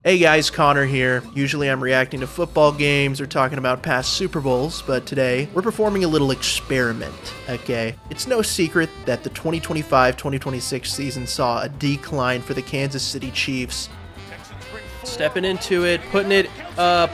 Hey guys, Connor here. Usually I'm reacting to football games or talking about past Super Bowls, but today we're performing a little experiment, okay? It's no secret that the 2025-2026 season saw a decline for the Kansas City Chiefs. Stepping into it, putting it up.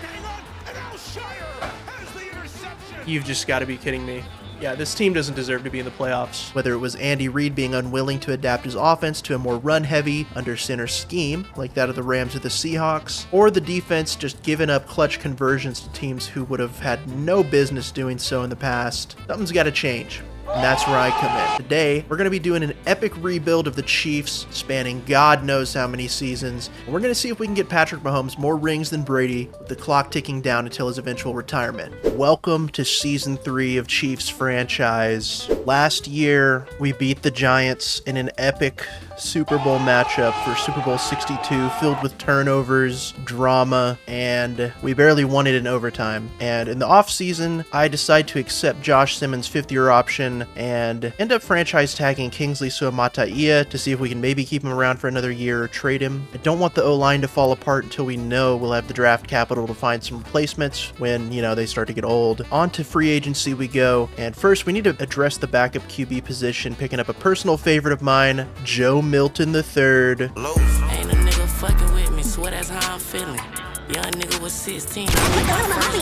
You've just got to be kidding me. Yeah, this team doesn't deserve to be in the playoffs. Whether it was Andy Reid being unwilling to adapt his offense to a more run-heavy, under-center scheme, like that of the Rams or the Seahawks, or the defense just giving up clutch conversions to teams who would have had no business doing so in the past, something's got to change. And that's where I come in. Today, we're going to be doing an epic rebuild of the Chiefs, spanning God knows how many seasons, and we're going to see if we can get Patrick Mahomes more rings than Brady, with the clock ticking down until his eventual retirement. Welcome to Season 3 of Chiefs franchise. Last year, we beat the Giants in an epic Super Bowl matchup for Super Bowl 62, filled with turnovers, drama, and we barely won it in overtime. And in the offseason, I decide to accept Josh Simmons' fifth-year option and end up franchise tagging Kingsley Suamataia to see if we can maybe keep him around for another year or trade him. I don't want the O-line to fall apart until we know we'll have the draft capital to find some replacements when, they start to get old. On to free agency we go, and first we need to address the backup QB position, picking up a personal favorite of mine, Joe Milton III. Ain't a nigga fucking with me, swear that's how I'm feeling. Young nigga was 16.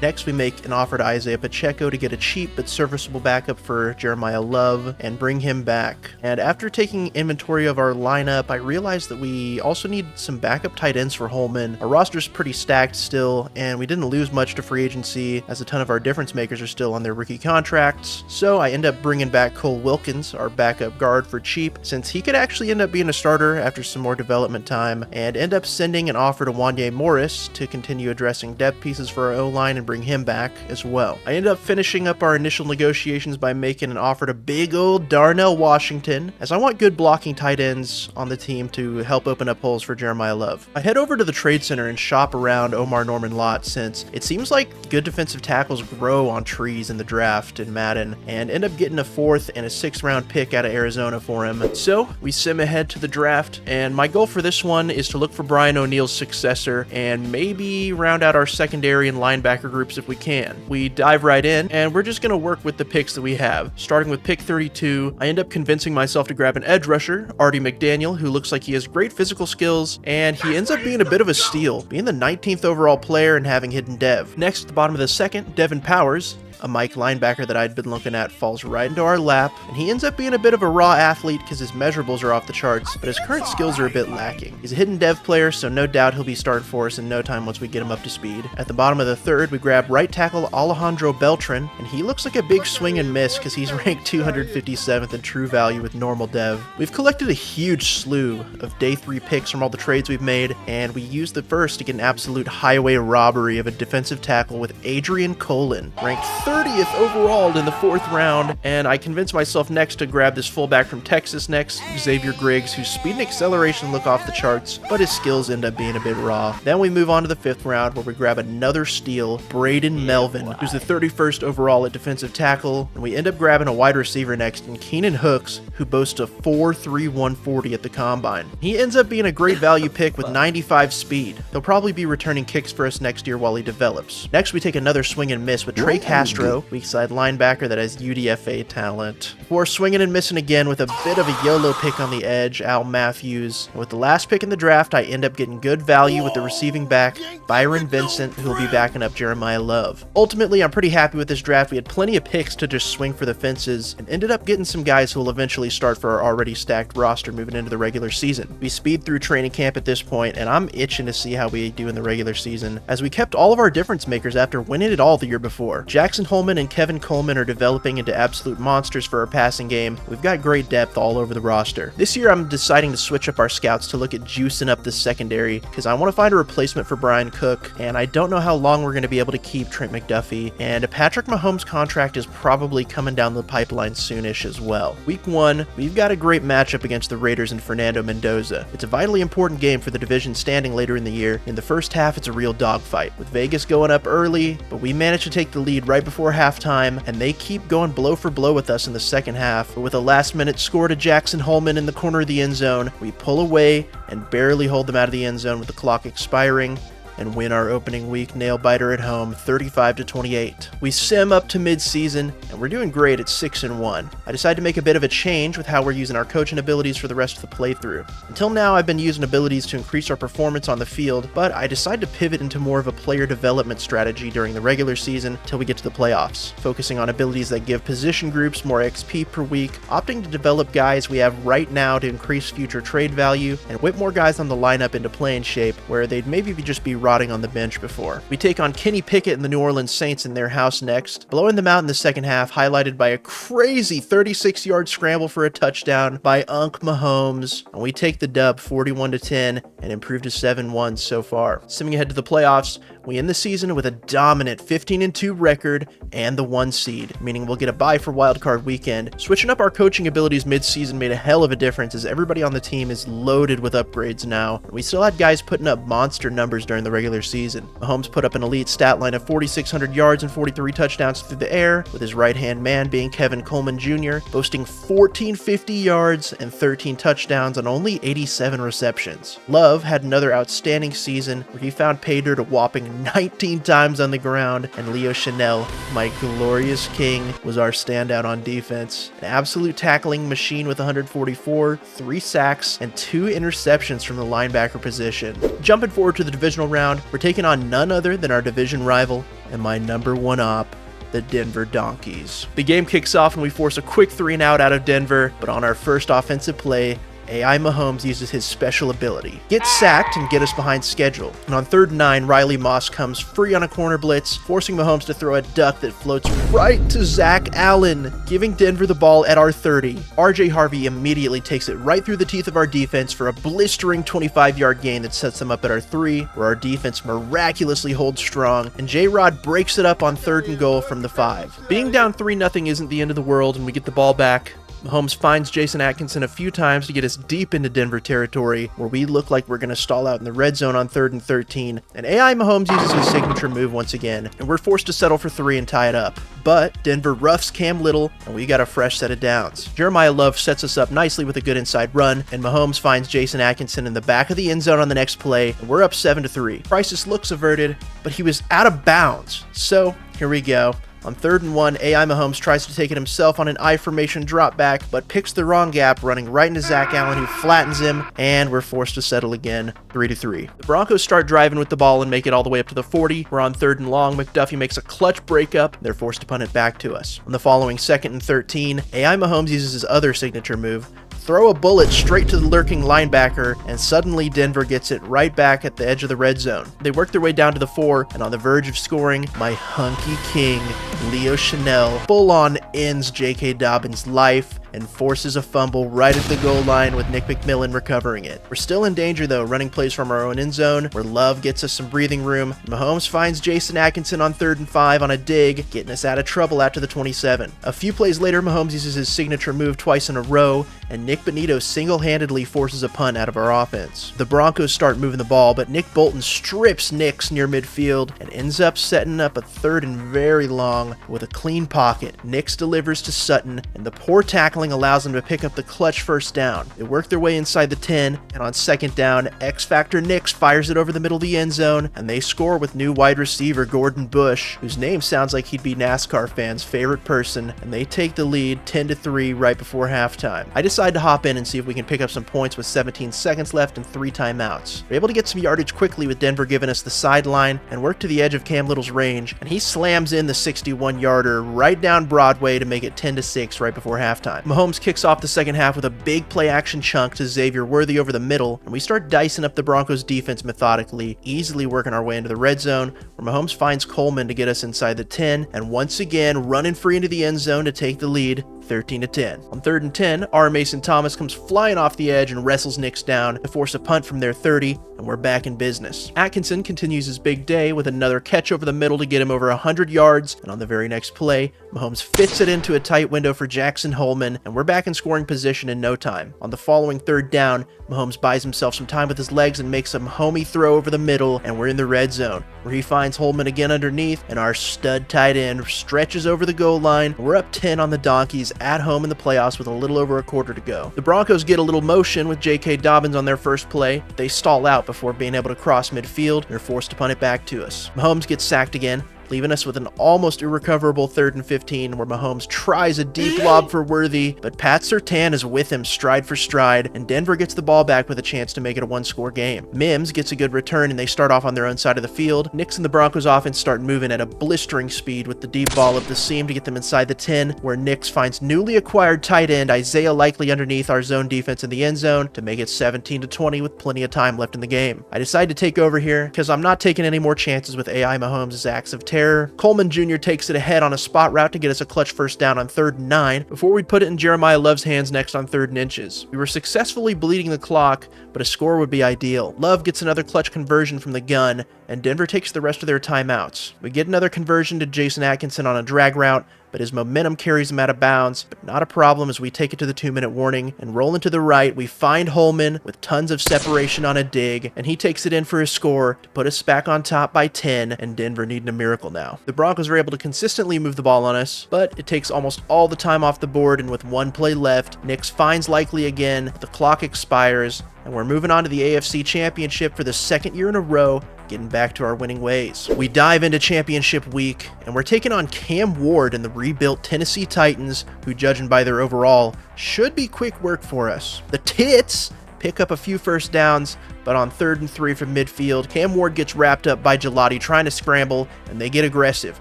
Next, we make an offer to Isaiah Pacheco to get a cheap but serviceable backup for Jeremiah Love and bring him back. And after taking inventory of our lineup, I realized that we also need some backup tight ends for Holman. Our roster's pretty stacked still, and we didn't lose much to free agency as a ton of our difference makers are still on their rookie contracts. So I end up bringing back Cole Wilkins, our backup guard, for cheap, since he could actually end up being a starter after some more development time, and end up sending an offer to Wanye Morris to continue addressing depth pieces for our O-line and bring him back as well. I ended up finishing up our initial negotiations by making an offer to big old Darnell Washington, as I want good blocking tight ends on the team to help open up holes for Jeremiah Love. I head over to the trade center and shop around Omar Norman lot, since it seems like good defensive tackles grow on trees in the draft in Madden, and end up getting a 4th and a 6th round pick out of Arizona for him. So we sim ahead to the draft, and my goal for this one is to look for Brian O'Neill's successor and maybe round out our secondary and linebacker groups if we can. We dive right in, and we're just going to work with the picks that we have. Starting with pick 32, I end up convincing myself to grab an edge rusher, Artie McDaniel, who looks like he has great physical skills, and he ends up being a bit of a steal, being the 19th overall player and having hidden dev. Next, at the bottom of the second, Devin Powers, a Mike linebacker that I'd been looking at, falls right into our lap, and he ends up being a bit of a raw athlete because his measurables are off the charts, but his current skills are a bit lacking. He's a hidden dev player, so no doubt he'll be starting for us in no time once we get him up to speed. At the bottom of the third, we grab right tackle Alejandro Beltran, and he looks like a big swing and miss because he's ranked 257th in true value with normal dev. We've collected a huge slew of day 3 picks from all the trades we've made, and we used the first to get an absolute highway robbery of a defensive tackle with Adrian Colin, ranked 30th overall in the 4th round, and I convinced myself next to grab this fullback from Texas next, Xavier Griggs, whose speed and acceleration look off the charts, but his skills end up being a bit raw. Then we move on to the 5th round, where we grab another steal, Braden Melvin, who's the 31st overall at defensive tackle, and we end up grabbing a wide receiver next in Keenan Hooks, who boasts a 4.3 140 at the combine. He ends up being a great value pick with 95 speed. He'll probably be returning kicks for us next year while he develops. Next, we take another swing and miss with Trey Castro, weak side linebacker that has UDFA talent, before swinging and missing again with a bit of a YOLO pick on the edge, Al Matthews. And with the last pick in the draft, I end up getting good value with the receiving back, Byron Vincent, who will be backing up Jeremiah Love. Ultimately, I'm pretty happy with this draft. We had plenty of picks to just swing for the fences, and ended up getting some guys who will eventually start for our already stacked roster moving into the regular season. We speed through training camp at this point, and I'm itching to see how we do in the regular season, as we kept all of our difference makers after winning it all the year before. Jackson Holman and Kevin Coleman are developing into absolute monsters for our passing game. We've got great depth all over the roster. This year, I'm deciding to switch up our scouts to look at juicing up the secondary, because I want to find a replacement for Brian Cook, and I don't know how long we're going to be able to keep Trent McDuffie, and a Patrick Mahomes contract is probably coming down the pipeline soonish as well. Week 1, we've got a great matchup against the Raiders and Fernando Mendoza. It's a vitally important game for the division standing later in the year. In the first half, it's a real dogfight, with Vegas going up early, but we managed to take the lead right before before halftime, and they keep going blow for blow with us in the second half. But with a last-minute score to Jackson Holman in the corner of the end zone, we pull away and barely hold them out of the end zone with the clock expiring, and win our opening week nail-biter at home 35-28. We sim up to mid-season, and we're doing great at 6-1. I decided to make a bit of a change with how we're using our coaching abilities for the rest of the playthrough. Until now, I've been using abilities to increase our performance on the field, but I decided to pivot into more of a player development strategy during the regular season till we get to the playoffs, focusing on abilities that give position groups more XP per week, opting to develop guys we have right now to increase future trade value, and whip more guys on the lineup into playing shape where they'd maybe just be rotting on the bench before. We take on Kenny Pickett and the New Orleans Saints in their house next, blowing them out in the second half, highlighted by a crazy 36-yard scramble for a touchdown by Unc Mahomes, and we take the dub 41-10 and improve to 7-1 so far. Simming ahead to the playoffs, we end the season with a dominant 15-2 record and the 1 seed, meaning we'll get a bye for wildcard weekend. Switching up our coaching abilities mid-season made a hell of a difference as everybody on the team is loaded with upgrades now. We still had guys putting up monster numbers during the regular season. Mahomes put up an elite stat line of 4,600 yards and 43 touchdowns through the air, with his right-hand man being Kevin Coleman Jr., boasting 1,450 yards and 13 touchdowns on only 87 receptions. Love had another outstanding season where he found pay dirt a whopping 19 times on the ground, and Leo Chanel, my glorious king, was our standout on defense. An absolute tackling machine with 144, 3 sacks, and 2 interceptions from the linebacker position. Jumping forward to the divisional round, we're taking on none other than our division rival and my #1 op, the Denver Donkeys. The game kicks off and we force a quick 3-and-out out of Denver, but on our first offensive play, AI Mahomes uses his special ability, get sacked and get us behind schedule. And on 3rd and 9, Riley Moss comes free on a corner blitz, forcing Mahomes to throw a duck that floats right to Zach Allen, giving Denver the ball at our 30. RJ Harvey immediately takes it right through the teeth of our defense for a blistering 25-yard gain that sets them up at our 3, where our defense miraculously holds strong, and J-Rod breaks it up on 3rd and goal from the 5. Being down 3-0 isn't the end of the world, and we get the ball back. Mahomes finds Jason Atkinson a few times to get us deep into Denver territory, where we look like we're going to stall out in the red zone on 3rd and 13, and AI Mahomes uses his signature move once again, and we're forced to settle for 3 and tie it up. But Denver roughs Cam Little, and we got a fresh set of downs. Jeremiah Love sets us up nicely with a good inside run, and Mahomes finds Jason Atkinson in the back of the end zone on the next play, and we're up 7-3. Crisis looks averted, but he was out of bounds. So, here we go. On 3rd and 1, AI Mahomes tries to take it himself on an I formation drop back, but picks the wrong gap, running right into Zach Allen, who flattens him, and we're forced to settle again, 3-3. The Broncos start driving with the ball and make it all the way up to the 40. We're on 3rd and long. McDuffie makes a clutch breakup. They're forced to punt it back to us. On the following 2nd and 13, AI Mahomes uses his other signature move, throw a bullet straight to the lurking linebacker, and suddenly Denver gets it right back at the edge of the red zone. They work their way down to the 4, and on the verge of scoring, my hunky king, Leo Chanel, full-on ends J.K. Dobbins' life and forces a fumble right at the goal line with Nick McMillan recovering it. We're still in danger though, running plays from our own end zone, where Love gets us some breathing room. Mahomes finds Jason Atkinson on 3rd and 5 on a dig, getting us out of trouble out to the 27. A few plays later, Mahomes uses his signature move twice in a row, and Nick Bonito single-handedly forces a punt out of our offense. The Broncos start moving the ball, but Nick Bolton strips Nix near midfield and ends up setting up a 3rd and very long with a clean pocket. Nix delivers to Sutton, and the poor tackling allows them to pick up the clutch first down. They work their way inside the 10, and on 2nd down, X-Factor Nix fires it over the middle of the end zone, and they score with new wide receiver Gordon Bush, whose name sounds like he'd be NASCAR fans' favorite person, and they take the lead 10-3 right before halftime. I decide to hop in and see if we can pick up some points with 17 seconds left and 3 timeouts. We're able to get some yardage quickly with Denver giving us the sideline and work to the edge of Cam Little's range, and he slams in the 61-yarder right down Broadway to make it 10-6 right before halftime. Mahomes kicks off the second half with a big play-action chunk to Xavier Worthy over the middle, and we start dicing up the Broncos' defense methodically, easily working our way into the red zone, where Mahomes finds Coleman to get us inside the 10, and once again running free into the end zone to take the lead, 13-10. On 3rd and 10, our Mason Thomas comes flying off the edge and wrestles Nix down to force a punt from their 30, and we're back in business. Atkinson continues his big day with another catch over the middle to get him over 100 yards, and on the very next play, Mahomes fits it into a tight window for Jackson Holman, and we're back in scoring position in no time. On the following 3rd down, Mahomes buys himself some time with his legs and makes a homey throw over the middle, and we're in the red zone, where he finds Holman again underneath, and our stud tight end stretches over the goal line. We're up 10 on the Donkeys at home in the playoffs with a little over a quarter to go. The Broncos get a little motion with J.K. Dobbins on their first play. They stall out before being able to cross midfield and are forced to punt it back to us. Mahomes gets sacked again, leaving us with an almost irrecoverable 3rd and 15 where Mahomes tries a deep lob for Worthy, but Pat Surtain is with him stride for stride, and Denver gets the ball back with a chance to make it a one-score game. Mims gets a good return and they start off on their own side of the field. Nix and the Broncos offense start moving at a blistering speed with the deep ball up the seam to get them inside the 10, where Nix finds newly acquired tight end Isaiah Likely underneath our zone defense in the end zone to make it 17-20 with plenty of time left in the game. I decide to take over here because I'm not taking any more chances with AI Mahomes' acts of terror. Coleman Jr. takes it ahead on a spot route to get us a clutch first down on 3rd and 9 before we put it in Jeremiah Love's hands next on 3rd and inches. We were successfully bleeding the clock, but a score would be ideal. Love gets another clutch conversion from the gun, and Denver takes the rest of their timeouts. We get another conversion to Jason Atkinson on a drag route, but his momentum carries him out of bounds, but not a problem as we take it to the 2-minute warning and roll into the right. We find Holman with tons of separation on a dig, and he takes it in for his score to put us back on top by 10, and Denver needing a miracle now. The Broncos are able to consistently move the ball on us, but it takes almost all the time off the board, and with one play left, Nix finds Likely again, the clock expires, and we're moving on to the AFC Championship for the 2nd year in a row, getting back to our winning ways. We dive into championship week, and we're taking on Cam Ward and the rebuilt Tennessee Titans, who, judging by their overall, should be quick work for us. The Tits pick up a few first downs, but on 3rd and 3 from midfield, Cam Ward gets wrapped up by Gelati trying to scramble, and they get aggressive,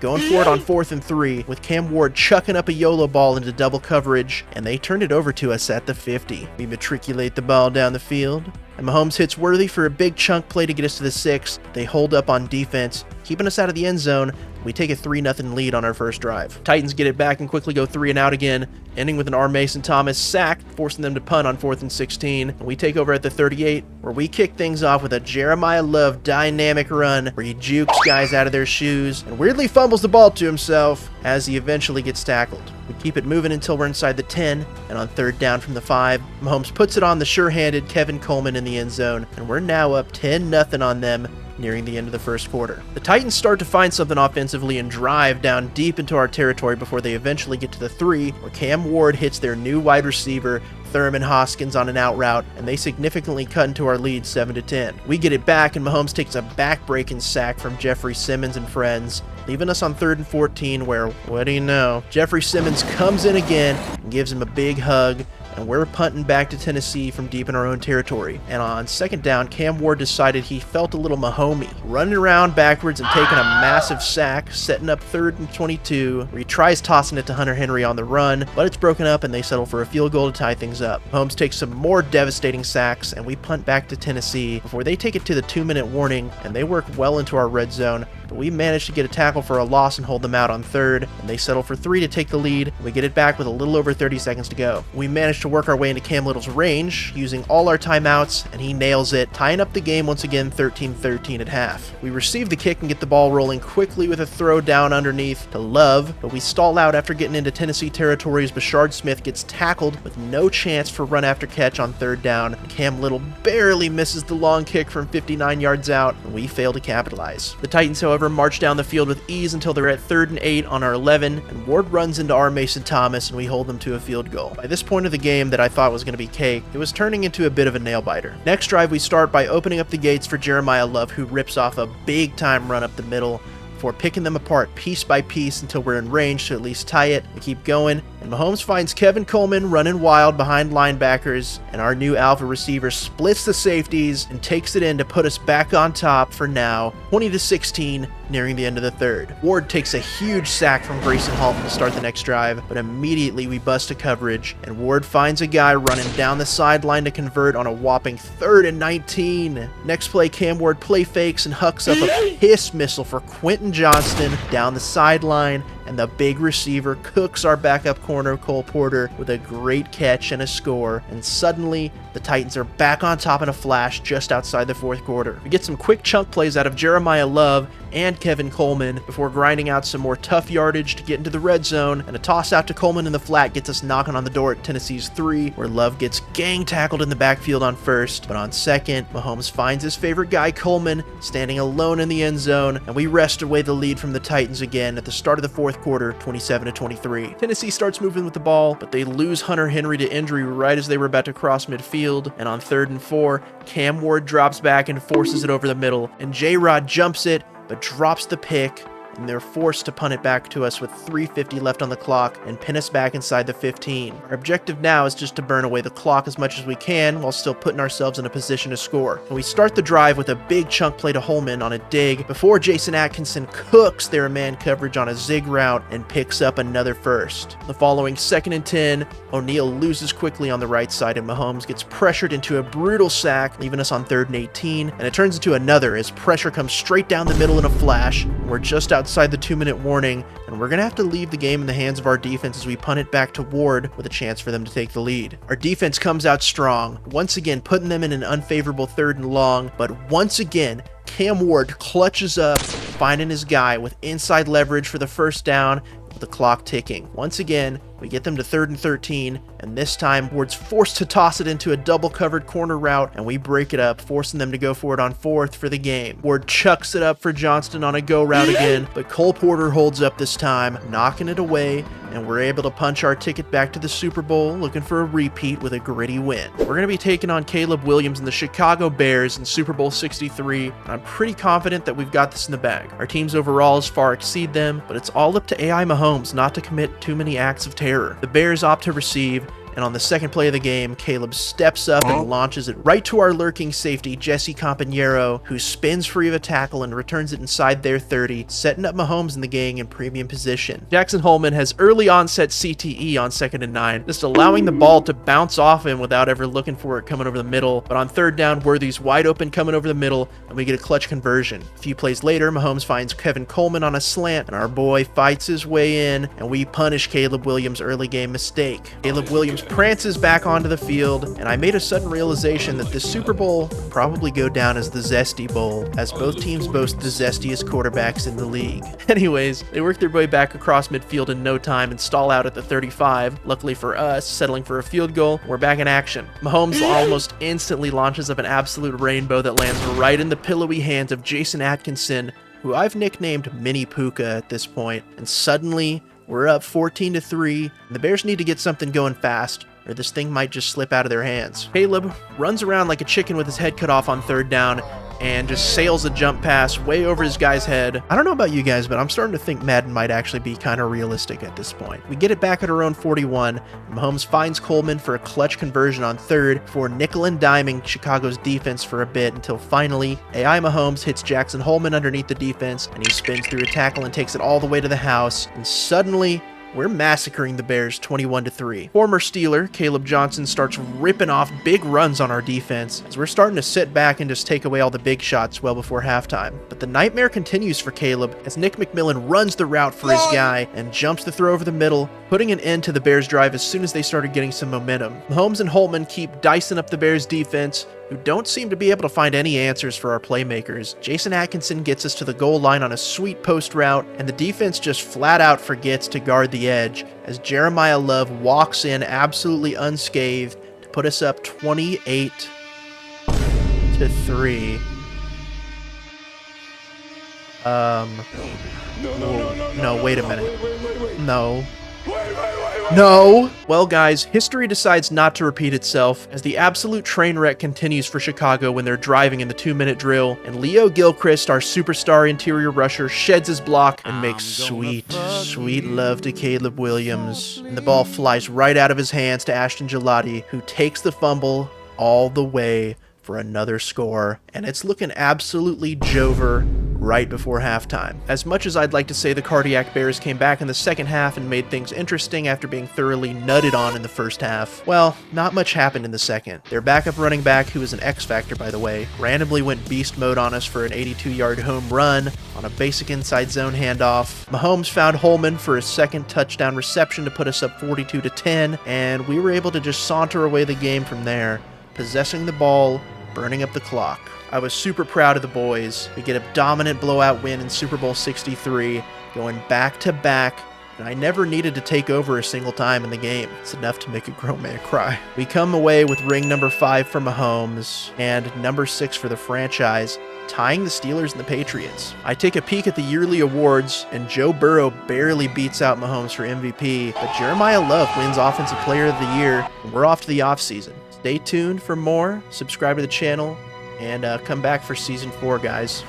going for it on 4th and 3, with Cam Ward chucking up a YOLO ball into double coverage, and they turn it over to us at the 50. We matriculate the ball down the field, and Mahomes hits Worthy for a big chunk play to get us to the 6. They hold up on defense, keeping us out of the end zone. We take a 3-0 lead on our first drive. Titans get it back and quickly go 3 and out again, ending with an R. Mason Thomas sack, forcing them to punt on 4th and 16. And we take over at the 38, where we kick things off with a Jeremiah Love dynamic run, where he jukes guys out of their shoes and weirdly fumbles the ball to himself as he eventually gets tackled. We keep it moving until we're inside the 10, and on 3rd down from the 5, Mahomes puts it on the sure-handed Kevin Coleman in the end zone, and we're now up 10-0 on them nearing the end of the first quarter. The Titans start to find something offensively and drive down deep into our territory before they eventually get to the 3, where Cam Ward hits their new wide receiver Thurman Hoskins on an out route, and they significantly cut into our lead 7-10. We get it back, and Mahomes takes a back-breaking sack from Jeffrey Simmons and friends, leaving us on 3rd and 14, where, what do you know, Jeffrey Simmons comes in again and gives him a big hug, and we're punting back to Tennessee from deep in our own territory. And on 2nd down, Cam Ward decided he felt a little Mahomey, running around backwards and taking a massive sack, setting up 3rd and 22, where he tries tossing it to Hunter Henry on the run, but it's broken up and they settle for a field goal to tie things up. Mahomes takes some more devastating sacks, and we punt back to Tennessee before they take it to the 2-minute warning, and they work well into our red zone, but we manage to get a tackle for a loss and hold them out on 3rd, and they settle for 3 to take the lead. We get it back with a little over 30 seconds to go. We manage to work our way into Cam Little's range, using all our timeouts, and he nails it, tying up the game once again 13-13 at half. We receive the kick and get the ball rolling quickly with a throw down underneath to Love, but we stall out after getting into Tennessee territory as Bashard Smith gets tackled with no chance for run after catch on 3rd down. Cam Little barely misses the long kick from 59 yards out, and we fail to capitalize. The Titans, however, march down the field with ease until they're at 3rd and 8 on our 11, and Ward runs into R. Mason Thomas, and we hold them to a field goal. By this point of the game that I thought was going to be cake, it was turning into a bit of a nail-biter. Next drive, we start by opening up the gates for Jeremiah Love, who rips off a big-time run up the middle before picking them apart piece by piece until we're in range to at least tie it. We keep going, and Mahomes finds Kevin Coleman running wild behind linebackers, and our new alpha receiver splits the safeties and takes it in to put us back on top for now, 20-16, nearing the end of the 3rd. Ward takes a huge sack from Grayson Halton to start the next drive, but immediately we bust a coverage, and Ward finds a guy running down the sideline to convert on a whopping 3rd and 19. Next play, Cam Ward play fakes and hucks up a piss missile for Quentin Johnston down the sideline, and the big receiver cooks our backup corner Cole Porter with a great catch and a score, and suddenly the Titans are back on top in a flash just outside the fourth quarter. We get some quick chunk plays out of Jeremiah Love and Kevin Coleman before grinding out some more tough yardage to get into the red zone, and a toss out to Coleman in the flat gets us knocking on the door at Tennessee's 3, where Love gets gang tackled in the backfield on first, but on second, Mahomes finds his favorite guy Coleman standing alone in the end zone, and we wrest away the lead from the Titans again at the start of the fourth quarter, 27-23. Tennessee starts moving with the ball, but they lose Hunter Henry to injury right as they were about to cross midfield, and on 3rd and 4, Cam Ward drops back and forces it over the middle, and J-Rod jumps it, but drops the pick, and they're forced to punt it back to us with 3:50 left on the clock and pin us back inside the 15. Our objective now is just to burn away the clock as much as we can while still putting ourselves in a position to score. And we start the drive with a big chunk play to Holman on a dig before Jason Atkinson cooks their man coverage on a zig route and picks up another first. The following 2nd and 10, O'Neal loses quickly on the right side and Mahomes gets pressured into a brutal sack, leaving us on 3rd and 18, and it turns into another as pressure comes straight down the middle in a flash. We're just outside the 2-minute warning, and we're going to have to leave the game in the hands of our defense as we punt it back to Ward with a chance for them to take the lead. Our defense comes out strong, once again putting them in an unfavorable 3rd and long, but once again, Cam Ward clutches up, finding his guy with inside leverage for the first down with the clock ticking. Once again, we get them to 3rd and 13, and this time Ward's forced to toss it into a double-covered corner route, and we break it up, forcing them to go for it on 4th for the game. Ward chucks it up for Johnston on a go route again, but Cole Porter holds up this time, knocking it away, and we're able to punch our ticket back to the Super Bowl, looking for a repeat with a gritty win. We're going to be taking on Caleb Williams and the Chicago Bears in Super Bowl 63, and I'm pretty confident that we've got this in the bag. Our team's overalls far exceed them, but it's all up to AI Mahomes not to commit too many acts of terror. The Bears opt to receive, and on the second play of the game, Caleb steps up and launches it right to our lurking safety, Jesse Campagnaro, who spins free of a tackle and returns it inside their 30, setting up Mahomes and the gang in premium position. Jackson Holman has early onset CTE on 2nd and 9, just allowing the ball to bounce off him without ever looking for it coming over the middle, but on 3rd down, Worthy's wide open coming over the middle, and we get a clutch conversion. A few plays later, Mahomes finds Kevin Coleman on a slant, and our boy fights his way in, and we punish Caleb Williams' early game mistake. Caleb Williams prances back onto the field, and I made a sudden realization that this Super Bowl would probably go down as the Zesty Bowl, as both teams boast the zestiest quarterbacks in the league. Anyways, they work their way back across midfield in no time and stall out at the 35. Luckily for us, settling for a field goal, we're back in action. Mahomes almost instantly launches up an absolute rainbow that lands right in the pillowy hands of Jason Atkinson, who I've nicknamed Mini Puka at this point, and suddenly we're up 14-3, and the Bears need to get something going fast, or this thing might just slip out of their hands. Caleb runs around like a chicken with his head cut off on 3rd down, and just sails a jump pass way over his guy's head. I don't know about you guys, but I'm starting to think Madden might actually be kind of realistic at this point. We get it back at our own 41, and Mahomes finds Coleman for a clutch conversion on 3rd for nickel and diming Chicago's defense for a bit until finally AI Mahomes hits Jackson Holman underneath the defense, and he spins through a tackle and takes it all the way to the house, and suddenly we're massacring the Bears 21-3. Former Steeler Caleb Johnson starts ripping off big runs on our defense as we're starting to sit back and just take away all the big shots well before halftime. But the nightmare continues for Caleb as Nick McMillan runs the route for his guy and jumps the throw over the middle, putting an end to the Bears drive as soon as they started getting some momentum. Mahomes and Holtman keep dicing up the Bears defense, who don't seem to be able to find any answers for our playmakers. Jason Atkinson gets us to the goal line on a sweet post route, and the defense just flat out forgets to guard the edge as Jeremiah Love walks in absolutely unscathed to put us up 28-3. No, wait a minute. No. Well, guys, history decides not to repeat itself as the absolute train wreck continues for Chicago when they're driving in the 2-minute drill, and Leo Gilchrist, our superstar interior rusher, sheds his block and makes sweet love to Caleb Williams. And the ball flies right out of his hands to Ashton Gelati, who takes the fumble all the way for another score. And it's looking absolutely Jover right before halftime. As much as I'd like to say the Cardiac Bears came back in the second half and made things interesting after being thoroughly nutted on in the first half, well, not much happened in the second. Their backup running back, who was an X factor by the way, randomly went beast mode on us for an 82-yard home run on a basic inside zone handoff. Mahomes found Holman for his second touchdown reception to put us up 42-10, and we were able to just saunter away the game from there, possessing the ball, burning up the clock. I was super proud of the boys. We get a dominant blowout win in Super Bowl 63, going back to back, and I never needed to take over a single time in the game. It's enough to make a grown man cry. We come away with ring number 5 for Mahomes and number 6 for the franchise, tying the Steelers and the Patriots. I take a peek at the yearly awards, and Joe Burrow barely beats out Mahomes for MVP, but Jeremiah Love wins Offensive Player of the Year, and we're off to the offseason. Stay tuned for more, subscribe to the channel, and come back for Season 4, guys.